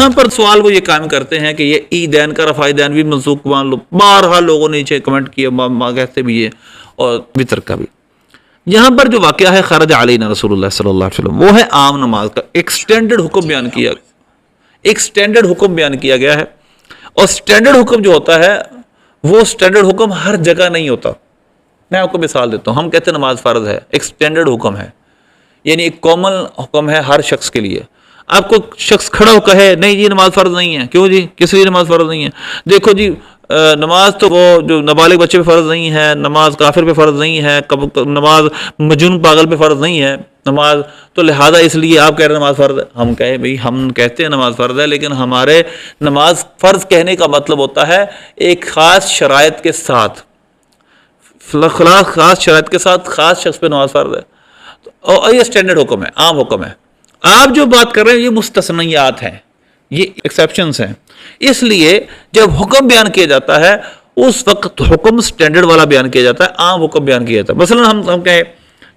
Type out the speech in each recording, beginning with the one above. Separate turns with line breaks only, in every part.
یہاں پر سوال وہ یہ قائم کرتے ہیں کہ یہ عیدین کا رفع دین بھی منسوخ مان لو، بارہا لوگوں نے نیچے کمنٹ کیا کہتے بھی ہے، اور وطر کا بھی۔ یہاں پر جو واقعہ ہے خرج علینا رسول اللہ صلی اللہ علیہ وسلم، وہ ہے عام نماز کا ایک سٹینڈرڈ حکم بیان کیا گیا ہے، اور سٹینڈرڈ حکم جو ہوتا ہے وہ سٹینڈرڈ حکم ہر جگہ نہیں ہوتا۔ میں آپ کو مثال دیتا ہوں، ہم کہتے ہیں نماز فرض ہے، ایک سٹینڈرڈ حکم ہے، یعنی ایک کامن حکم ہے ہر شخص کے لیے۔ آپ کو شخص کھڑا ہو کہے نہیں جی نماز فرض نہیں ہے، کیوں جی کس لیے نماز فرض نہیں ہے؟ دیکھو جی نماز تو وہ جو نابالغ بچے پہ فرض نہیں ہے، نماز کافر پہ فرض نہیں ہے، نماز مجنون پاگل پہ فرض نہیں ہے نماز، تو لہذا اس لیے آپ کہہ رہے ہیں نماز فرض ہے۔ ہم کہے بھئی ہم کہتے ہیں نماز فرض ہے، لیکن ہمارے نماز فرض کہنے کا مطلب ہوتا ہے ایک خاص شرائط کے ساتھ، خاص شرائط کے ساتھ خاص شخص پہ نماز فرض ہے، اور یہ سٹینڈرڈ حکم ہے، عام حکم ہے۔ آپ جو بات کر رہے ہیں یہ مستثنیات ہیں، یہ ایکسیپشنز ہیں۔ اس لیے جب حکم بیان کیا جاتا ہے اس وقت حکم سٹینڈرڈ والا بیان کیا جاتا ہے، عام حکم بیان کیا جاتا ہے۔ مثلا ہم کہیں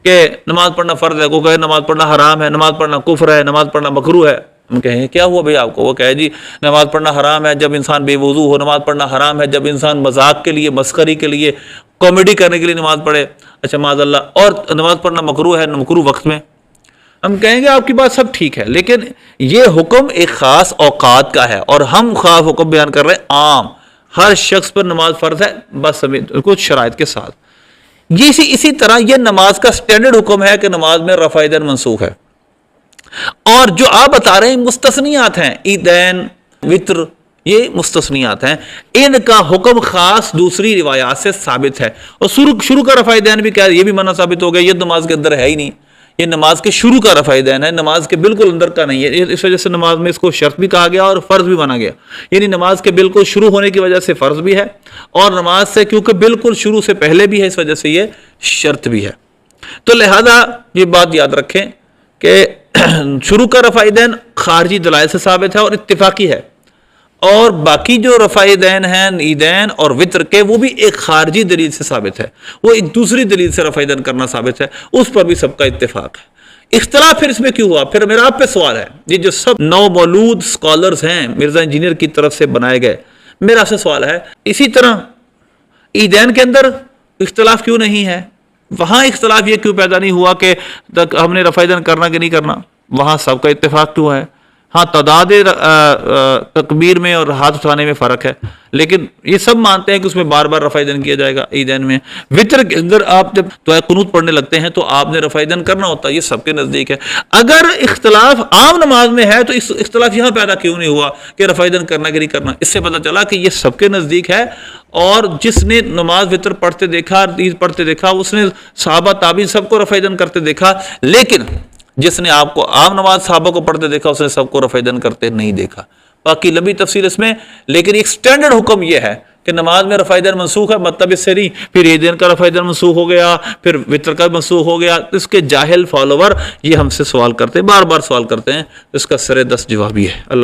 کہ نماز پڑھنا فرض ہے، کوئی کہے نماز پڑھنا حرام ہے، نماز پڑھنا کفر ہے، نماز پڑھنا مکروہ ہے، ہم کہیں کیا ہوا بھئی آپ کو؟ وہ کہے جی نماز پڑھنا حرام ہے جب انسان بے وضو ہو، نماز پڑھنا حرام ہے جب انسان مذاق کے لیے، مسخری کے لیے، کامیڈی کرنے کے لیے نماز پڑھے، اچھا معاذ اللہ، اور نماز پڑھنا مکروہ ہے مکروہ وقت میں۔ ہم کہیں گے آپ کی بات سب ٹھیک ہے، لیکن یہ حکم ایک خاص اوقات کا ہے، اور ہم خاص حکم بیان کر رہے ہیں عام، ہر شخص پر نماز فرض ہے بس کچھ شرائط کے ساتھ۔ اسی طرح یہ نماز کا سٹینڈرڈ حکم ہے کہ نماز میں رفع دین منسوخ ہے، اور جو آپ بتا رہے ہیں مستثنیات ہیں، عیدین، وطر، یہ مستثنیات ہیں، ان کا حکم خاص دوسری روایات سے ثابت ہے۔ اور شروع کا رفع دین بھی کیا ہے، یہ بھی منع ثابت ہو گیا، یہ نماز کے اندر ہے ہی نہیں، یہ نماز کے شروع کا رفع دین ہے، نماز کے بالکل اندر کا نہیں ہے۔ اس وجہ سے نماز میں اس کو شرط بھی کہا گیا اور فرض بھی مانا گیا، یعنی نماز کے بالکل شروع ہونے کی وجہ سے فرض بھی ہے، اور نماز سے کیونکہ بالکل شروع سے پہلے بھی ہے اس وجہ سے یہ شرط بھی ہے۔ تو لہذا یہ بات یاد رکھیں کہ شروع کا رفع دین خارجی دلائل سے ثابت ہے اور اتفاقی ہے، اور باقی جو رفع دین ہیں عیدین اور وطر کے وہ بھی ایک خارجی دلیل سے ثابت ہے، وہ ایک دوسری دلیل سے رفع دین کرنا ثابت ہے، اس پر بھی سب کا اتفاق ہے۔ اختلاف پھر اس میں کیوں ہوا؟ پھر میرا آپ پہ سوال ہے، یہ جو سب نو مولود سکالرز ہیں مرزا انجینئر کی طرف سے بنائے گئے، میرا آپ سے سوال ہے اسی طرح عیدین کے اندر اختلاف کیوں نہیں ہے؟ وہاں اختلاف یہ کیوں پیدا نہیں ہوا کہ ہم نے رفع دین کرنا کہ نہیں کرنا؟ وہاں سب کا اتفاق کیوں ہے؟ ہاں تعداد تکبیر میں اور ہاتھ اٹھانے میں فرق ہے، لیکن یہ سب مانتے ہیں کہ اس میں بار بار رفع دین کیا جائے گا عیدین میں۔ وطر کے اندر آپ جب دعائے قنوت پڑھنے لگتے ہیں تو آپ نے رفع دین کرنا ہوتا ہے، یہ سب کے نزدیک ہے۔ اگر اختلاف عام نماز میں ہے تو اس اختلاف یہاں پیدا کیوں نہیں ہوا کہ رفع دین کرنا کہ نہیں کرنا؟ اس سے پتہ چلا کہ یہ سب کے نزدیک ہے، اور جس نے نماز وطر پڑھتے دیکھا، عید پڑھتے دیکھا، اس نے صحابہ تابعین سب کو رفع دین کرتے دیکھا، لیکن جس نے آپ کو عام نماز صحابہ کو پڑھتے دیکھا اس نے سب کو رفع دین کرتے نہیں دیکھا۔ باقی لمبی تفصیل اس میں، لیکن ایک سٹینڈرڈ حکم یہ ہے کہ نماز میں رفع دین منسوخ ہے، مطلب اس سے نہیں پھر عیدین کا رفع دین منسوخ ہو گیا، پھر وطر کا منسوخ ہو گیا۔ اس کے جاہل فالوور یہ ہم سے سوال کرتے ہیں، بار بار سوال کرتے ہیں، اس کا سر دست جواب یہ ہے۔ اللہ